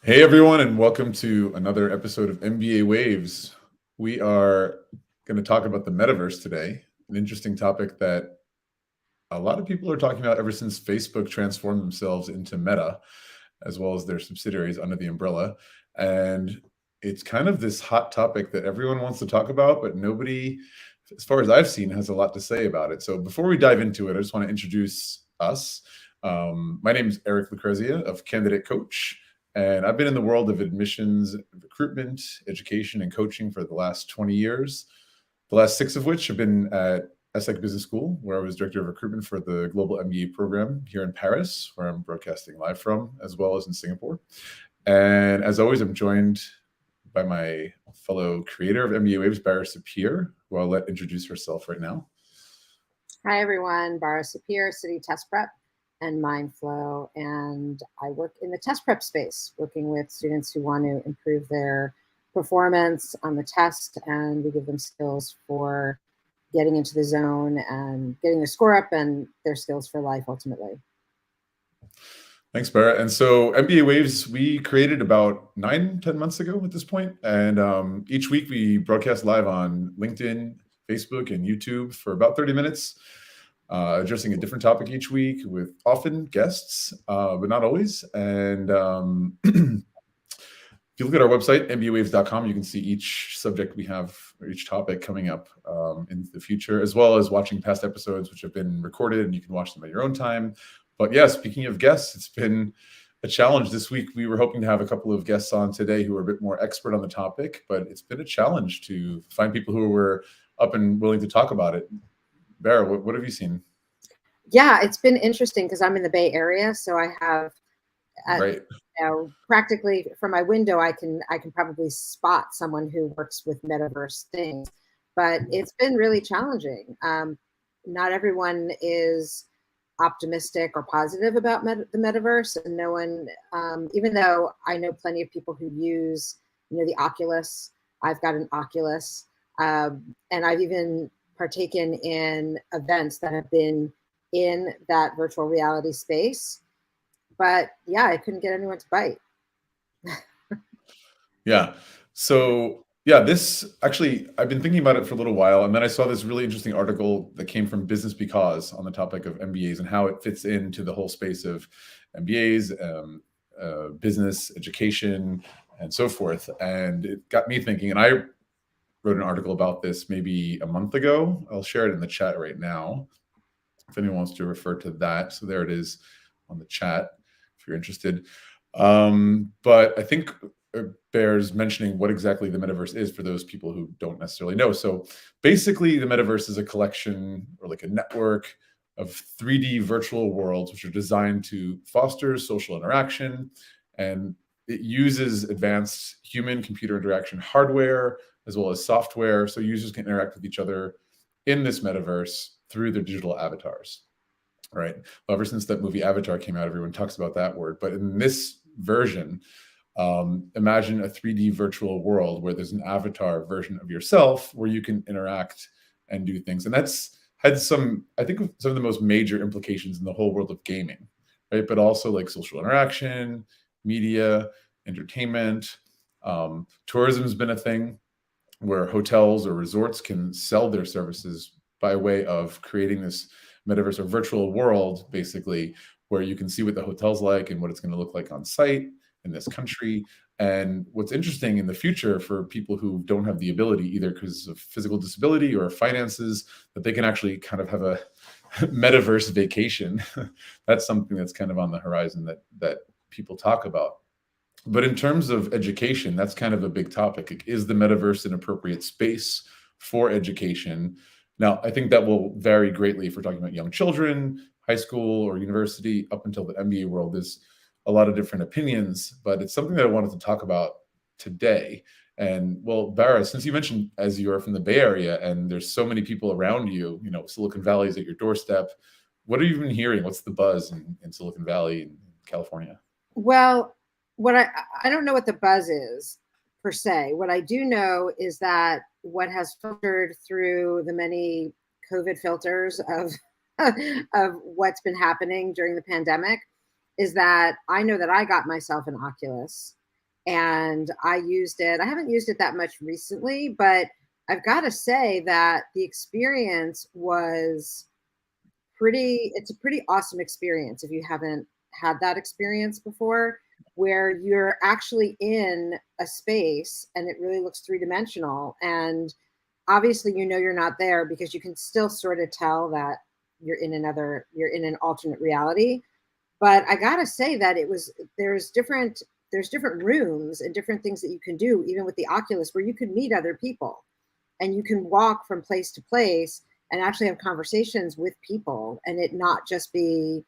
Hey everyone, and welcome to another episode of MBA Waves. We are going to talk about the metaverse today, an interesting topic that a lot of people are talking about ever since Facebook transformed themselves into Meta, as well as their subsidiaries under the umbrella. And it's kind of this hot topic that everyone wants to talk about, but nobody, as far as I've seen, has a lot to say about it. So before we dive into it, I just want to introduce us. My name is Eric Lucrezia of Candidate Coach. And I've been in the world of admissions, recruitment, education, and coaching for the last 20 years, the last 6 of which have been at ESSEC Business School, where I was director of recruitment for the global MBA program here in Paris, where I'm broadcasting live from, as well as in Singapore. And as always, I'm joined by my fellow creator of MBA Waves, Bara Eric, who I'll let introduce herself right now. Hi, everyone. Bara Eric, City Test Prep and Mindflow. And I work in the test prep space, working with students who want to improve their performance on the test. And we give them skills for getting into the zone and getting their score up and their skills for life, ultimately. Thanks, Bara. And so MBA Waves, we created about 9-10 months ago at this point. And each week we broadcast live on LinkedIn, Facebook, and YouTube for about 30 minutes, addressing a different topic each week with often guests, but not always. And if you look at our website, mbawaves.com, you can see each subject we have, or each topic coming up in the future, as well as watching past episodes, which have been recorded, and you can watch them at your own time. But yeah, speaking of guests, it's been a challenge this week. We were hoping to have a couple of guests on today who are a bit more expert on the topic, but it's been a challenge to find people who were up and willing to talk about it. Bara, what have you seen? Yeah, it's been interesting because I'm in the Bay Area, so I have Right. Practically from my window, I can probably spot someone who works with metaverse things, but it's been really challenging. Not everyone is optimistic or positive about the metaverse, and no one, even though I know plenty of people who use, the Oculus. I've got an Oculus, and I've even partaken in events that have been in that virtual reality space. But yeah, I couldn't get anyone to bite. Yeah. So yeah, this actually, I've been thinking about it for a little while, and then I saw this really interesting article that came from Business Because on the topic of MBAs and how it fits into the whole space of MBAs, business, education, and so forth. And it got me thinking, and I wrote an article about this maybe a month ago. I'll share it in the chat right now if anyone wants to refer to that. So there it is on the chat if you're interested. But I think it bears mentioning what exactly the metaverse is for those people who don't necessarily know. So basically, the metaverse is a collection or like a network of 3D virtual worlds, which are designed to foster social interaction. And it uses advanced human computer interaction hardware as well as software. So users can interact with each other in this metaverse through their digital avatars. Right. Well, ever since that movie Avatar came out, everyone talks about that word. But in this version, imagine a 3D virtual world where there's an avatar version of yourself where you can interact and do things. And that's had some, I think, some of the most major implications in the whole world of gaming, right? But also like social interaction, media, entertainment. Tourism has been a thing where hotels or resorts can sell their services by way of creating this metaverse or virtual world, basically, where you can see what the hotel's like and what it's going to look like on site in this country. And what's interesting in the future for people who don't have the ability, either because of physical disability or finances, that they can actually kind of have a metaverse vacation. That's something that's kind of on the horizon that people talk about. But in terms of education, that's kind of a big topic. Is the metaverse an appropriate space for education? Now, I think that will vary greatly if we're talking about young children, high school or university, up until the MBA world. There's a lot of different opinions, but it's something that I wanted to talk about today. And well, Bara, since you mentioned as you are from the Bay Area and there's so many people around you, Silicon Valley is at your doorstep. What have you been hearing? What's the buzz in Silicon Valley and California? Well, what I don't know what the buzz is per se. What I do know is that what has filtered through the many COVID filters of of what's been happening during the pandemic is that I know that I got myself an Oculus, and I used it. I haven't used it that much recently, but I've got to say that the experience was it's a pretty awesome experience if you haven't had that experience before, where you're actually in a space and it really looks three-dimensional, and obviously you're not there because you can still sort of tell that you're in an alternate reality. But I gotta say that there's different rooms and different things that you can do even with the Oculus, where you can meet other people and you can walk from place to place and actually have conversations with people, and it not just be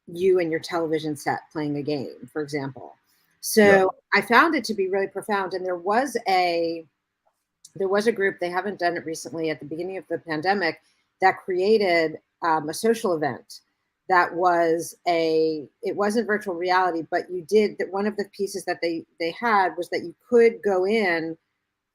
you and your television set playing a game, for example. Yeah. So I found it to be really profound. And there was a group, they haven't done it recently, at the beginning of the pandemic, that created a social event that it wasn't virtual reality, but you did that. One of the pieces that they had was that you could go in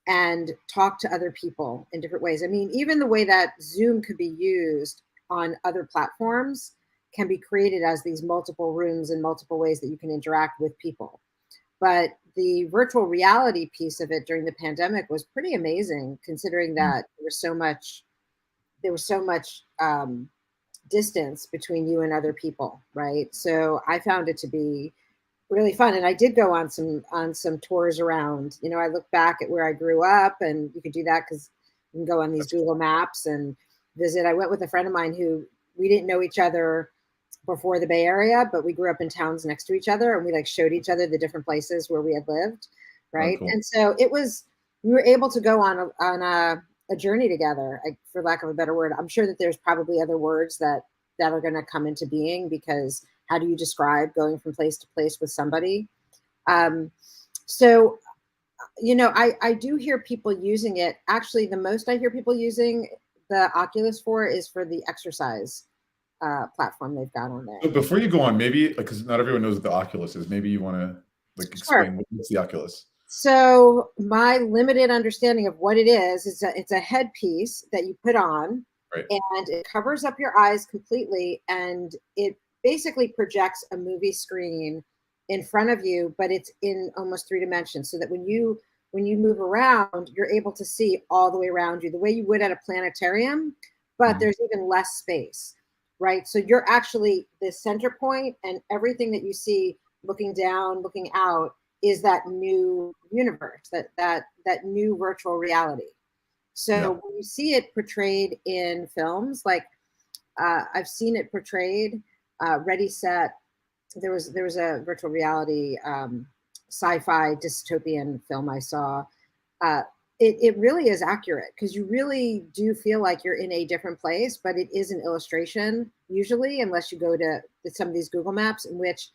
and talk to other people in different ways. I mean, even the way that Zoom could be used on other platforms can be created as these multiple rooms and multiple ways that you can interact with people. But the virtual reality piece of it during the pandemic was pretty amazing, considering Mm. that there was so much distance between you and other people, right? So I found it to be really fun, and I did go on some tours around. I look back at where I grew up, and you could do that because you can go on these That's Google Maps and visit. I went with a friend of mine who we didn't know each other before the Bay Area, but we grew up in towns next to each other, and we like showed each other the different places where we had lived, oh, right? cool. And so we were able to go on a journey together, for lack of a better word. I'm sure that there's probably other words that are going to come into being, because how do you describe going from place to place with somebody? So, I do hear people using it. Actually, the most I hear people using the Oculus for is for the exercise platform they've got on there. So before you go on, maybe like, because not everyone knows what the Oculus is, maybe you want to like Sure. explain what's the Oculus. So my limited understanding of what it is it's a headpiece that you put on, Right. and it covers up your eyes completely, and it basically projects a movie screen in front of you, but it's in almost three dimensions, so that when you move around, you're able to see all the way around you the way you would at a planetarium, but Mhm. there's even less space, right? So you're actually the center point, and everything that you see looking down, looking out, is that new universe, that new virtual reality. Yeah. So when you see it portrayed in films, like I've seen it portrayed, Ready Set. There was a virtual reality sci-fi dystopian film I saw. Uh, it really is accurate, because you really do feel like you're in a different place, but it is an illustration usually, unless you go to some of these Google Maps, in which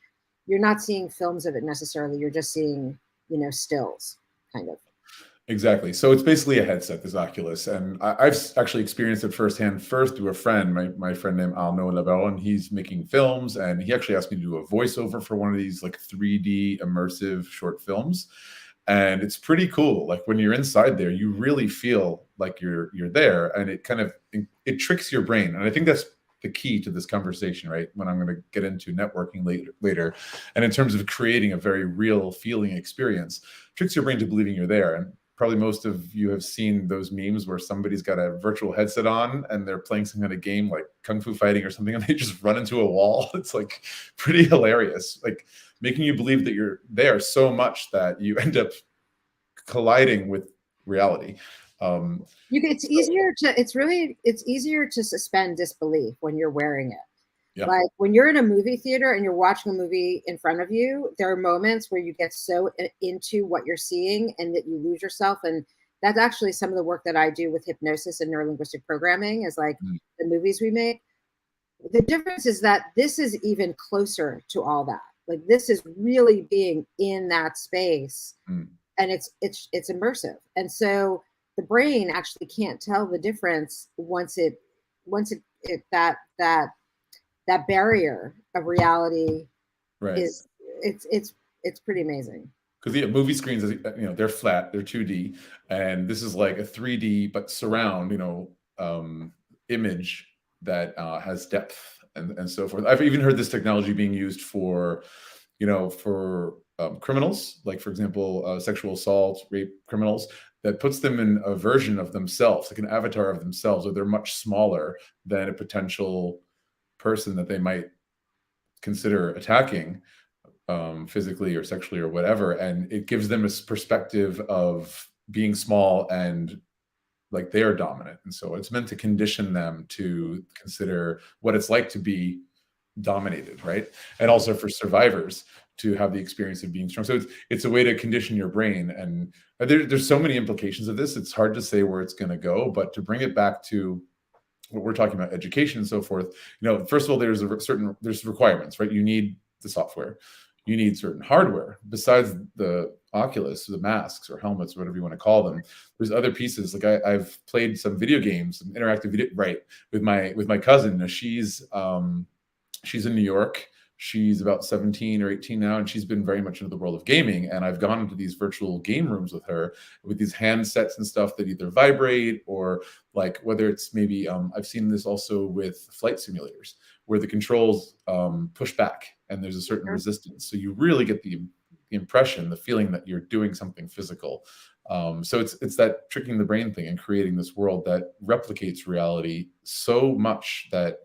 you're not seeing films of it necessarily. You're just seeing, stills, kind of. Exactly. So it's basically a headset, this Oculus, and I've actually experienced it firsthand. First through a friend, my friend named Arnaud Labelle, and he's making films, and he actually asked me to do a voiceover for one of these like 3D immersive short films, and it's pretty cool. Like when you're inside there, you really feel like you're there, and it kind of it tricks your brain, and I think that's the key to this conversation, right? When I'm going to get into networking later, and in terms of creating a very real feeling experience, tricks your brain to believing you're there. And probably most of you have seen those memes where somebody's got a virtual headset on and they're playing some kind of game like kung fu fighting or something, and they just run into a wall. It's like pretty hilarious, like making you believe that you're there so much that you end up colliding with reality. So It's easier to suspend disbelief when you're wearing it. yeah, Like when you're in a movie theater and you're watching a movie in front of you, there are moments where you get so into what you're seeing and that you lose yourself. And that's actually some of the work that I do with hypnosis and neurolinguistic programming, is like mm, the movies we make. The difference is that this is even closer to all that. Like this is really being in that space, mm, and it's immersive. And so the brain actually can't tell the difference once it that barrier of reality right. is it's pretty amazing. Because the movie screens, they're flat, they're 2D, and this is like a 3D but surround, image that has depth and so forth. I've even heard this technology being used for criminals, like for example, sexual assault, rape criminals, that puts them in a version of themselves, like an avatar of themselves, or they're much smaller than a potential person that they might consider attacking physically or sexually or whatever. And it gives them a perspective of being small and like they are dominant. And so it's meant to condition them to consider what it's like to be dominated, right? And also for survivors to have the experience of being strong. So it's a way to condition your brain. And there's so many implications of this. It's hard to say where it's going to go, but to bring it back to what we're talking about, education and so forth, first of all, there's requirements, right? You need the software, you need certain hardware besides the Oculus, the masks or helmets, or whatever you want to call them. There's other pieces. Like I've played some video games, some interactive video, right, with my cousin. Now, she's in New York. She's about 17 or 18 now, and she's been very much into the world of gaming. And I've gone into these virtual game rooms with her with these handsets and stuff that either vibrate or like whether it's maybe, I've seen this also with flight simulators where the controls push back and there's a certain resistance. So you really get the impression, the feeling that you're doing something physical. So it's that tricking the brain thing and creating this world that replicates reality so much that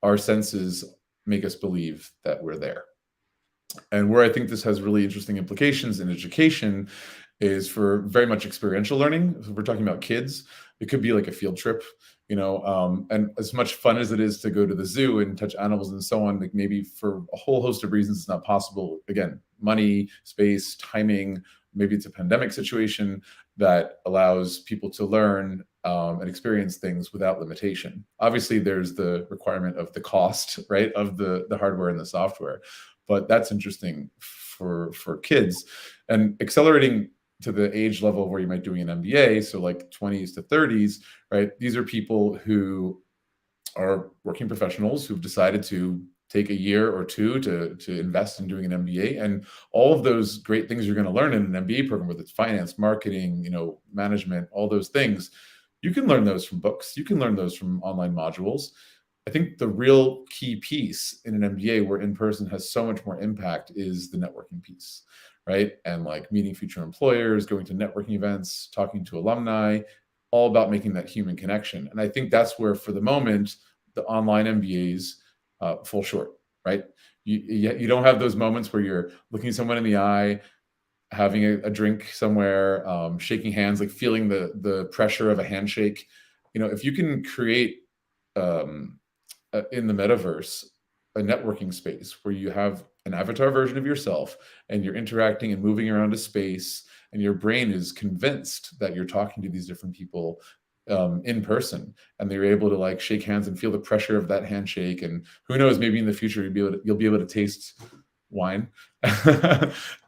our senses make us believe that we're there. And where I think this has really interesting implications in education is for very much experiential learning. If we're talking about kids, it could be like a field trip, and as much fun as it is to go to the zoo and touch animals and so on, like maybe for a whole host of reasons, it's not possible. Again, money, space, timing, maybe it's a pandemic situation that allows people to learn and experience things without limitation. Obviously, there's the requirement of the cost, right, of the hardware and the software, but that's interesting for kids. And accelerating to the age level where you might be doing an MBA, so like 20s to 30s, right? These are people who are working professionals who've decided to take a year or two to invest in doing an MBA, and all of those great things you're going to learn in an MBA program, whether it's finance, marketing, management, all those things, you can learn those from books. You can learn those from online modules. I think the real key piece in an MBA where in-person has so much more impact is the networking piece, right? And like meeting future employers, going to networking events, talking to alumni, all about making that human connection. And I think that's where, for the moment, the online MBAs fall short, right? You don't have those moments where you're looking someone in the eye, having a drink somewhere, shaking hands, like feeling the pressure of a handshake. If you can create in the metaverse a networking space where you have an avatar version of yourself and you're interacting and moving around a space and your brain is convinced that you're talking to these different people in person, and they're able to like shake hands and feel the pressure of that handshake. And who knows, maybe in the future you'll be able to taste wine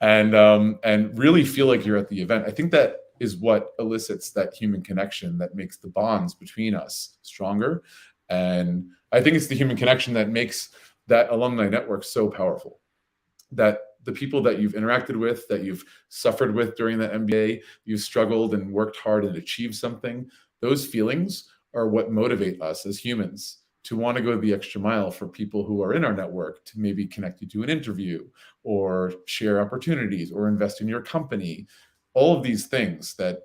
and really feel like you're at the event. I think that is what elicits that human connection that makes the bonds between us stronger. And I think it's the human connection that makes that alumni network so powerful, that the people that you've interacted with, that you've suffered with during that MBA, you've struggled and worked hard and achieved something, those feelings are what motivate us as humans to want to go the extra mile for people who are in our network, to maybe connect you to an interview or share opportunities or invest in your company. All of these things that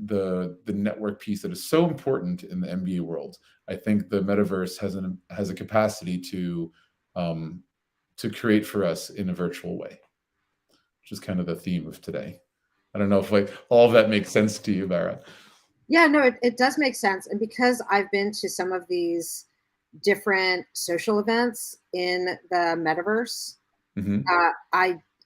the network piece that is so important in the MBA world, I think the metaverse has a capacity to create for us in a virtual way, which is kind of the theme of today. I don't know if like all of that makes sense to you, Bara. Yeah, no, it does make sense. And because I've been to some of these different social events in the metaverse,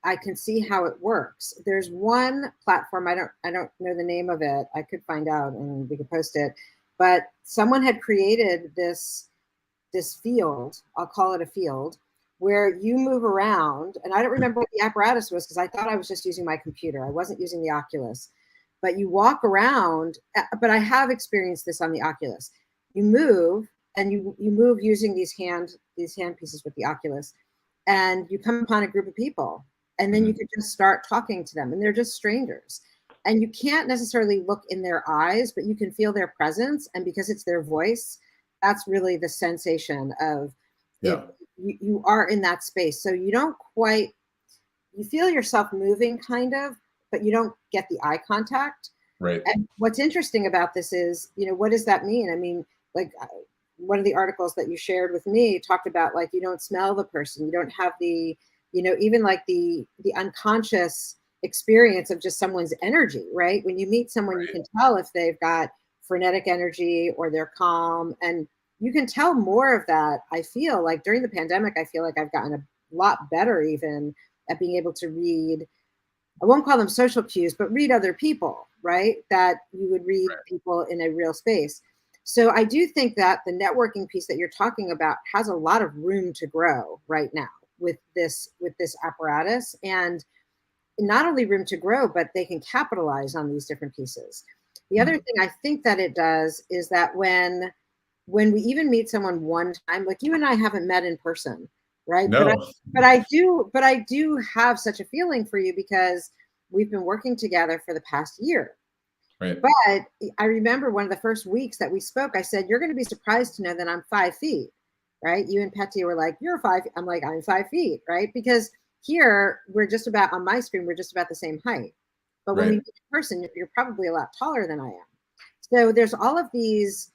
I can see how it works. There's one platform, I don't know the name of it. I could find out and we could post it. But someone had created this field, I'll call it a field, where you move around. And I don't remember what the apparatus was because I thought I was just using my computer. I wasn't using the Oculus. But you walk around, but I have experienced this on the Oculus. You move and you move using these hand pieces with the Oculus, and you come upon a group of people, and then you could just start talking to them, and they're just strangers. And you can't necessarily look in their eyes, but you can feel their presence. And because it's their voice, that's really the sensation of you are in that space. So you don't quite, you feel yourself moving kind of, but you don't get the eye contact. Right. And what's interesting about this is, what does that mean? I mean, like one of the articles that you shared with me talked about, like, you don't smell the person, you don't have the, even like the unconscious experience of just someone's energy, right? When you meet someone, you Right. can tell if they've got frenetic energy or they're calm. And you can tell more of that. I feel like during the pandemic, I feel like I've gotten a lot better even at being able to read, I won't call them social cues, but read other people, right? That you would read people in a real space. So I do think that the networking piece that you're talking about has a lot of room to grow right now with this apparatus, and not only room to grow, but they can capitalize on these different pieces. The other Mm. thing I think that it does is that when we even meet someone one time, like you and I haven't met in person, right? But I No. but I do have such a feeling for you because we've been working together for the past year. Right. But I remember one of the first weeks that we spoke, I said, "You're going to be surprised to know that I'm 5 feet," right? You and Petty were like, "You're 5." I'm like, "I'm 5 feet," right? Because here we're just about, on my screen, we're just about the same height. But when we Right. meet in person, you're probably a lot taller than I am. So there's all of these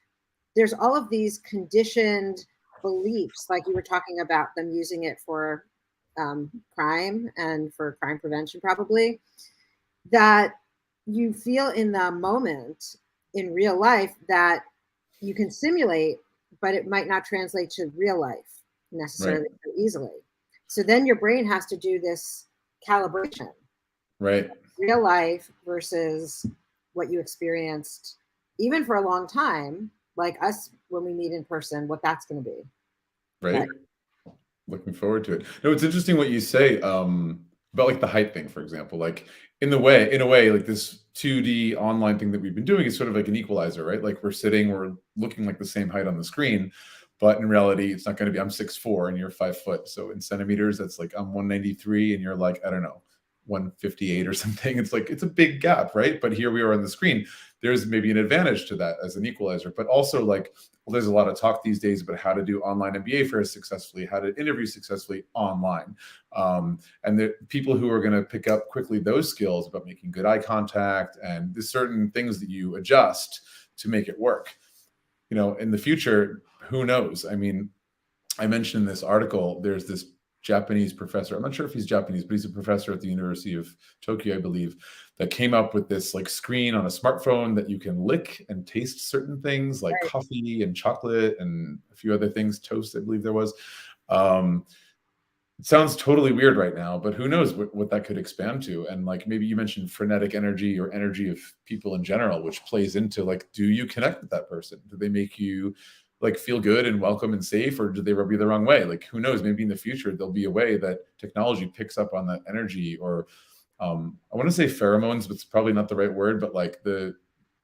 conditioned beliefs, like you were talking about them using it for crime and for crime prevention, probably, that you feel in the moment in real life that you can simulate, but it might not translate to real life Right. necessarily so easily. So then your brain has to do this calibration, Right. real life versus what you experienced, even for a long time, like us when we meet in person, what that's going to be. But Right. Looking forward to it. No, it's interesting what you say about like the height thing, for example. Like in a way, like this 2D online thing that we've been doing is sort of like an equalizer, right? Like we're looking like the same height on the screen, but in reality, it's not going to be. I'm 6'4" and you're 5 foot, so in centimeters, that's like I'm 193 and you're like, I don't know, 158 or something. It's like it's a big gap, right? But here we are on the screen. There's maybe an advantage to that as an equalizer, but also like, well, there's a lot of talk these days about how to do online MBA fairs successfully, how to interview successfully online. And the people who are going to pick up quickly those skills about making good eye contact and the certain things that you adjust to make it work. In the future, who knows? I mean, I mentioned in this article, there's this Japanese professor. I'm not sure if he's Japanese, but he's a professor at the University of Tokyo, I believe, that came up with this like screen on a smartphone that you can lick and taste certain things like right. coffee and chocolate and a few other things, toast, I believe there was. Um, it sounds totally weird right now, but who knows what that could expand to. And like maybe you mentioned frenetic energy or energy of people in general, which plays into like, do you connect with that person? Do they make you like feel good and welcome and safe, or do they rub you the wrong way? Like who knows? Maybe in the future there'll be a way that technology picks up on that energy, or I want to say pheromones, but it's probably not the right word, but like the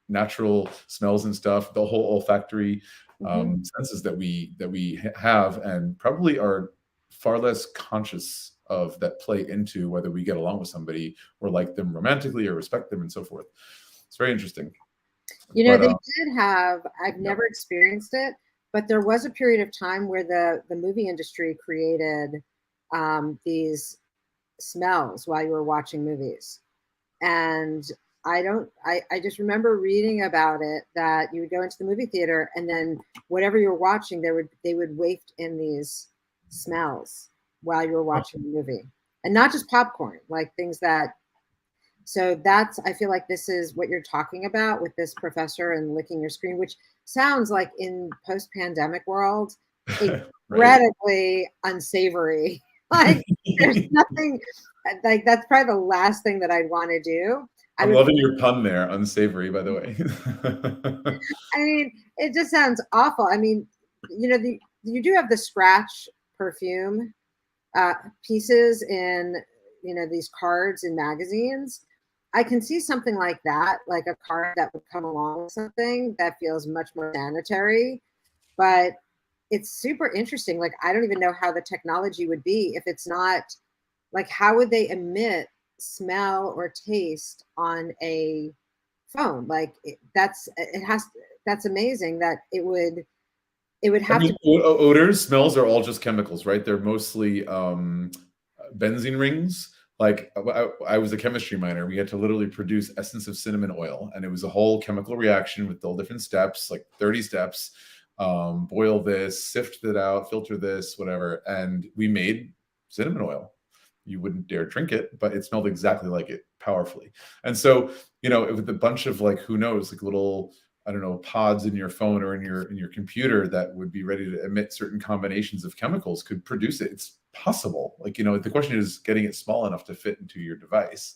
natural smells and stuff, the whole olfactory Mm-hmm. senses that we have and probably are far less conscious of, that play into whether we get along with somebody or like them romantically or respect them and so forth. It's very interesting. But They did have, I've yeah. never experienced it, but there was a period of time where the movie industry created these smells while you were watching movies. And I just remember reading about it, that you would go into the movie theater and then whatever you were watching, they would waft in these smells while you were Huh. watching the movie. And not just popcorn, like things that, so that's, I feel like this is what you're talking about with this professor and licking your screen, which sounds like in post-pandemic world, Right. incredibly unsavory. Like there's nothing, like that's probably the last thing that I'd want to do. I I'm would, loving your pun there, unsavory, by the way. I mean, it just sounds awful. I mean, you do have the scratch perfume uh, pieces in, these cards in magazines. I can see something like that, like a card that would come along with something that feels much more sanitary. But it's super interesting. Like, I don't even know how the technology would be if it's not, like, how would they emit smell or taste on a phone? Like, that's amazing that it would I have mean, to. odors, smells are all just chemicals, right? They're mostly benzene rings like I was a chemistry minor. We had to literally produce essence of cinnamon oil, and it was a whole chemical reaction with all different steps, like 30 steps. Boil this, sift it out, filter this, whatever, and we made cinnamon oil. You wouldn't dare drink it, but it smelled exactly like it, powerfully. And so, with a bunch of, like, who knows, like little, I don't know, pods in your phone or in your computer that would be ready to emit certain combinations of chemicals could produce it. It's possible. Like, the question is getting it small enough to fit into your device.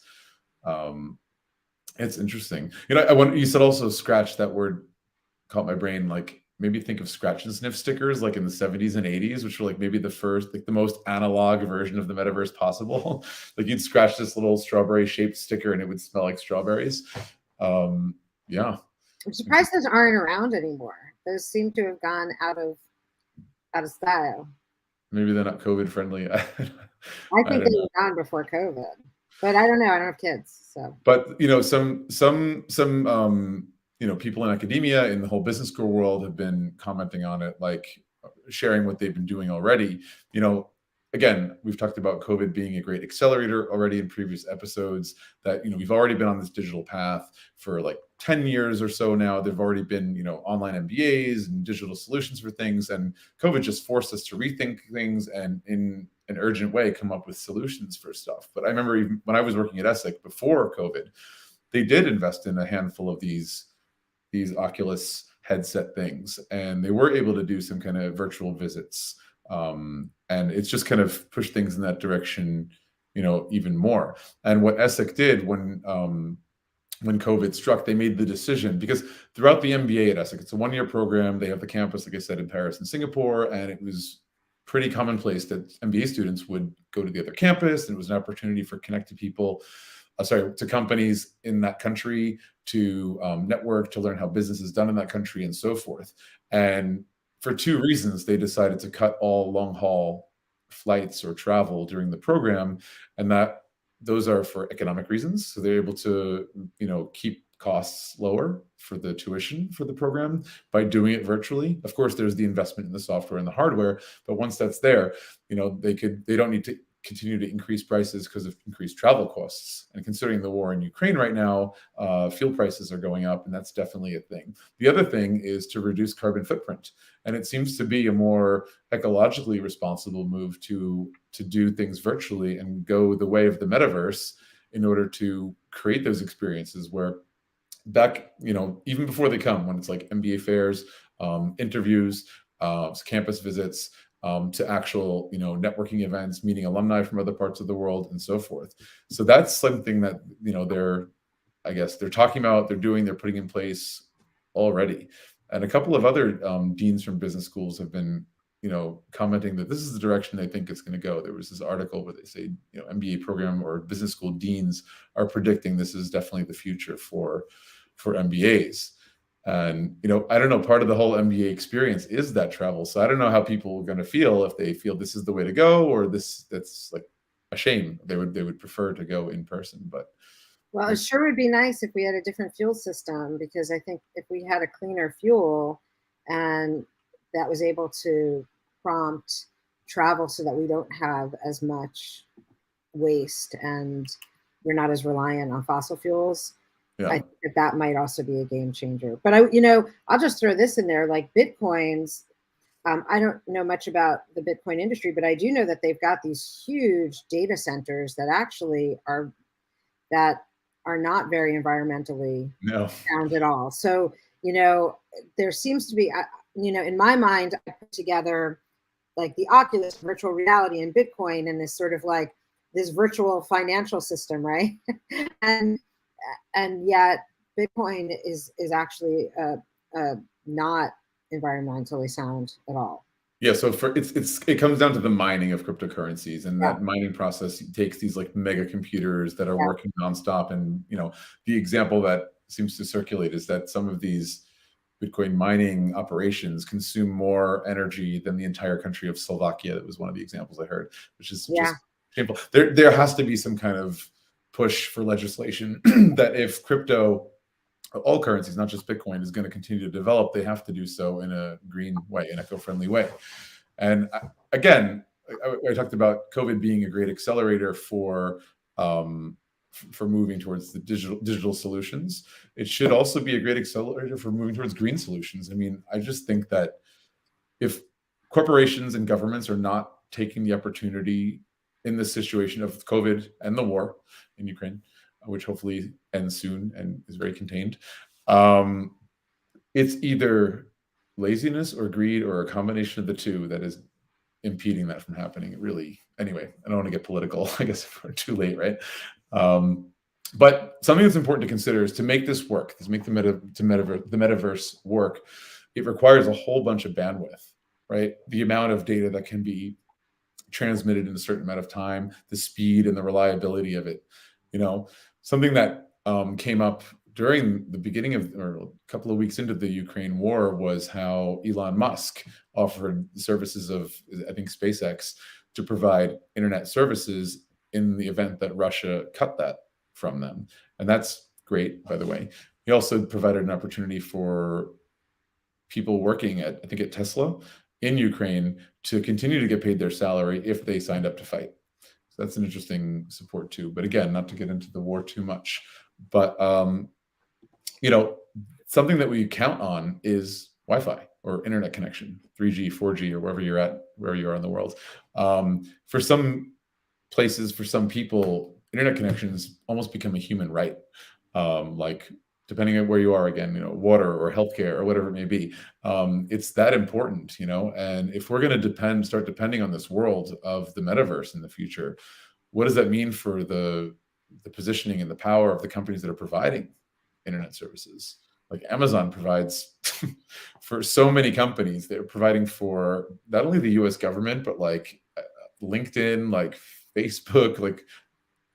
It's interesting. You said also scratch. That word caught my brain. Like, maybe think of scratch and sniff stickers like in the 70s and 80s, which were like maybe the first, like the most analog version of the metaverse possible. Like, you'd scratch this little strawberry shaped sticker and it would smell like strawberries. Yeah. I'm surprised those aren't around anymore. Those seem to have gone out of style. Maybe they're not COVID friendly. I think they were gone before COVID, but I don't know. I don't have kids, so. But some people in academia, in the whole business school world, have been commenting on it, like sharing what they've been doing already. Again, we've talked about COVID being a great accelerator already in previous episodes, that, we've already been on this digital path for like 10 years or so now. There've already been, online MBAs and digital solutions for things. And COVID just forced us to rethink things and, in an urgent way, come up with solutions for stuff. But I remember even when I was working at ESSEC before COVID, they did invest in a handful of these Oculus headset things, and they were able to do some kind of virtual visits. And it's just kind of pushed things in that direction, even more. And what ESSEC did when COVID struck, they made the decision, because throughout the MBA at ESSEC, it's a 1-year program. They have the campus, like I said, in Paris and Singapore, and it was pretty commonplace that MBA students would go to the other campus, and it was an opportunity for connected people, to companies in that country, to network, to learn how business is done in that country, and so forth. And for 2 reasons, they decided to cut all long haul flights or travel during the program, and that those are for economic reasons. So they're able to, keep costs lower for the tuition for the program by doing it virtually. Of course, there's the investment in the software and the hardware, but once that's there, they don't need to continue to increase prices because of increased travel costs. And considering the war in Ukraine right now, fuel prices are going up, and that's definitely a thing. The other thing is to reduce carbon footprint. And it seems to be a more ecologically responsible move to do things virtually and go the way of the metaverse in order to create those experiences where back, even before they come, when it's like MBA fairs, interviews, campus visits, to actual, networking events, meeting alumni from other parts of the world, and so forth. So that's something that, they're talking about, they're putting in place already. And a couple of other deans from business schools have been, commenting that this is the direction they think it's going to go. There was this article where they say, MBA program or business school deans are predicting this is definitely the future for MBAs. And, I don't know, part of the whole MBA experience is that travel. So I don't know how people are going to feel if they feel this is the way to go, or that's like a shame. They would prefer to go in person. But well, it sure would be nice if we had a different fuel system, because I think if we had a cleaner fuel and that was able to prompt travel so that we don't have as much waste and we're not as reliant on fossil fuels, yeah. I think that might also be a game changer. But I'll just throw this in there, like Bitcoins. I don't know much about the Bitcoin industry, but I do know that they've got these huge data centers that actually are not very environmentally sound at all. So, there seems to be, in my mind, I put together like the Oculus, virtual reality, and Bitcoin, and this sort of like this virtual financial system, right? and yet Bitcoin is actually not environmentally sound at all. Yeah, so it comes down to the mining of cryptocurrencies, and that mining process takes these like mega computers that are working nonstop. And the example that seems to circulate is that some of these Bitcoin mining operations consume more energy than the entire country of Slovakia. That was one of the examples I heard, which is just shameful. There has to be some kind of push for legislation that if crypto, all currencies, not just Bitcoin, is going to continue to develop, they have to do so in a green way, an eco-friendly way. And again, I talked about COVID being a great accelerator for for moving towards the digital solutions. It should also be a great accelerator for moving towards green solutions. I mean, I just think that if corporations and governments are not taking the opportunity in this situation of COVID and the war in Ukraine, which hopefully ends soon and is very contained, it's either laziness or greed or a combination of the two that is impeding that from happening. Really, anyway, I don't want to get political, I guess, if we're too late, right? But something that's important to consider is to make this work, to make the metaverse work, it requires a whole bunch of bandwidth, right? The amount of data that can be transmitted in a certain amount of time, the speed and the reliability of it. You know, something that came up during the beginning of, or a couple of weeks into the Ukraine war, was how Elon Musk offered services of, I think, SpaceX to provide internet services in the event that Russia cut that from them. And that's great, by the way. He also provided an opportunity for people working at, I think, at Tesla in Ukraine to continue to get paid their salary if they signed up to fight. So that's an interesting support too. But again, not to get into the war too much, but you know, something that we count on is Wi-Fi or internet connection, 3G, 4G, or wherever you're at, wherever you are in the world. For some places, for some people, internet connections almost become a human right. Like, depending on where you are, again, you know, water or healthcare or whatever it may be, it's that important, you know. And if we're going to start depending on this world of the metaverse in the future, what does that mean for the positioning and the power of the companies that are providing internet services? Like Amazon provides for so many companies. They're providing for not only the US government, but like LinkedIn, like Facebook, like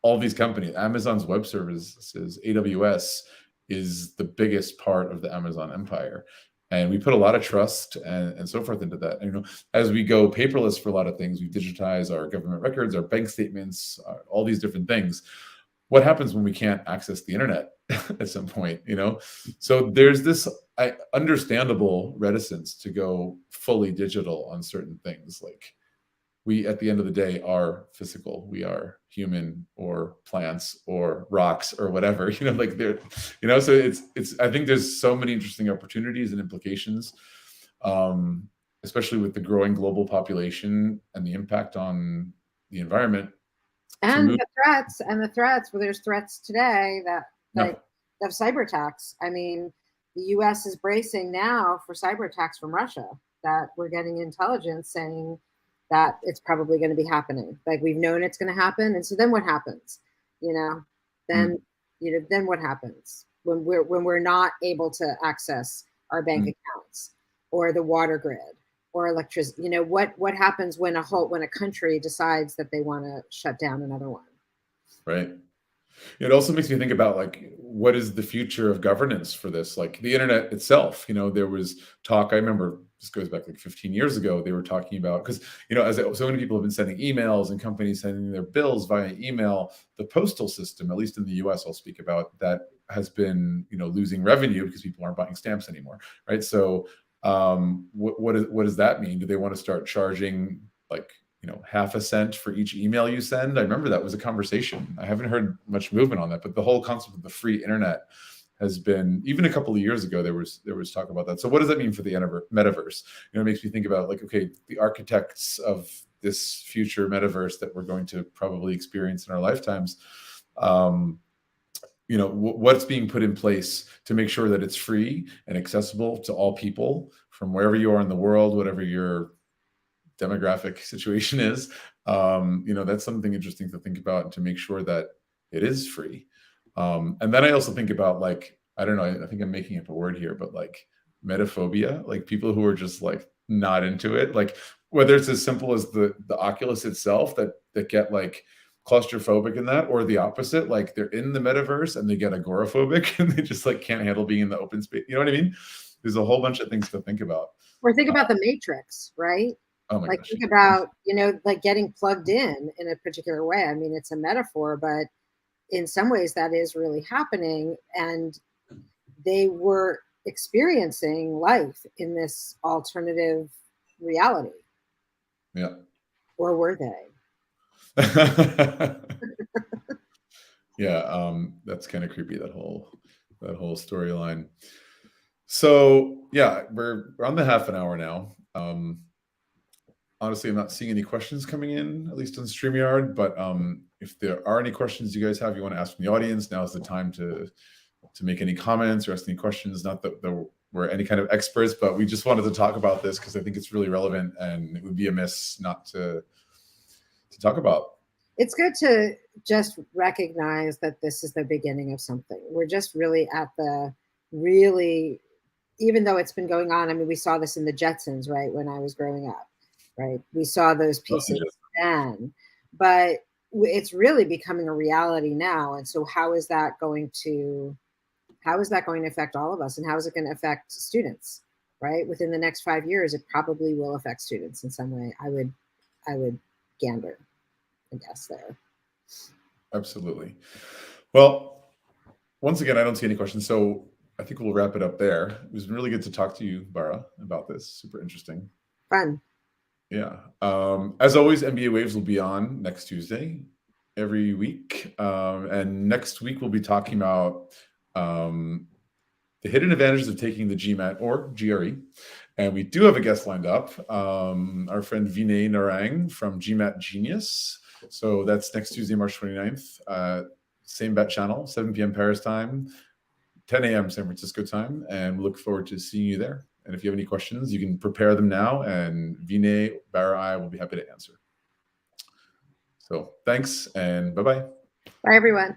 all these companies. Amazon's web services, AWS, is the biggest part of the Amazon empire. And we put a lot of trust and so forth into that. And, you know, as we go paperless for a lot of things, we digitize our government records, our bank statements, all these different things. What happens when we can't access the internet at some point, you know? So there's this understandable reticence to go fully digital on certain things. Like, we, at the end of the day, are physical. We are human or plants or rocks or whatever, you know, like they're, you know, so it's, I think there's so many interesting opportunities and implications, especially with the growing global population and the impact on the environment. And the threats, well, there's threats today that, like, of cyber attacks. I mean, the US is bracing now for cyber attacks from Russia, that we're getting intelligence saying that it's probably going to be happening. Like, we've known it's going to happen. And so then what happens? You know, then, then what happens when we're not able to access our bank accounts or the water grid or electricity? You know, what happens when a country decides that they want to shut down another one? Right. It also makes me think about, like, what is the future of governance for this? Like the internet itself, you know, there was talk, I remember this goes back like 15 years ago, they were talking about, because, you know, as so many people have been sending emails and companies sending their bills via email, the postal system, at least in the US, I'll speak about, that has been, you know, losing revenue because people aren't buying stamps anymore, right? So what does that mean? Do they want to start charging, like, you know, half a cent for each email you send? I remember that was a conversation. I haven't heard much movement on that, but the whole concept of the free internet has been, even a couple of years ago, there was talk about that. So what does that mean for the metaverse? You know, it makes me think about, like, okay, the architects of this future metaverse that we're going to probably experience in our lifetimes, you know, what's being put in place to make sure that it's free and accessible to all people from wherever you are in the world, whatever your demographic situation is. You know, that's something interesting to think about, and to make sure that it is free. And then I also think about, like, I don't know, I think I'm making up a word here, but like metaphobia, like people who are just like not into it, like whether it's as simple as the Oculus itself that get like claustrophobic in that, or the opposite, like they're in the metaverse and they get agoraphobic and they just like can't handle being in the open space. You know what I mean? There's a whole bunch of things to think about. Or think about the Matrix, right? Oh my like gosh. Think about, you know, like getting plugged in a particular way. I mean, it's a metaphor, but in some ways that is really happening. And they were experiencing life in this alternative reality. Yeah. Or were they? Yeah, that's kind of creepy, that whole storyline. So yeah, we're on the half an hour now. Honestly, I'm not seeing any questions coming in, at least on StreamYard. But if there are any questions you guys have, you want to ask from the audience, now is the time to make any comments or ask any questions. Not that we're any kind of experts, but we just wanted to talk about this because I think it's really relevant, and it would be amiss not to talk about. It's good to just recognize that this is the beginning of something. We're just really at the really, even though it's been going on. I mean, we saw this in the Jetsons, right? When I was growing up, right? We saw those pieces then, but it's really becoming a reality now. And so how is that going to affect all of us? And how is it going to affect students, right? Within the next 5 years, it probably will affect students in some way. I would gander, I guess, there. Absolutely. Well, once again, I don't see any questions, so I think we'll wrap it up there. It was really good to talk to you, Bara, about this. Super interesting. Fun. Yeah. As always, MBA Waves will be on next Tuesday every week. And next week, we'll be talking about the hidden advantages of taking the GMAT or GRE. And we do have a guest lined up, our friend Vinay Narang from GMAT Genius. So that's next Tuesday, March 29th. Same bat channel, 7 p.m. Paris time, 10 a.m. San Francisco time. And we look forward to seeing you there. And if you have any questions, you can prepare them now, and Vinay, Bara, I will be happy to answer. So thanks, and bye-bye. Bye, everyone.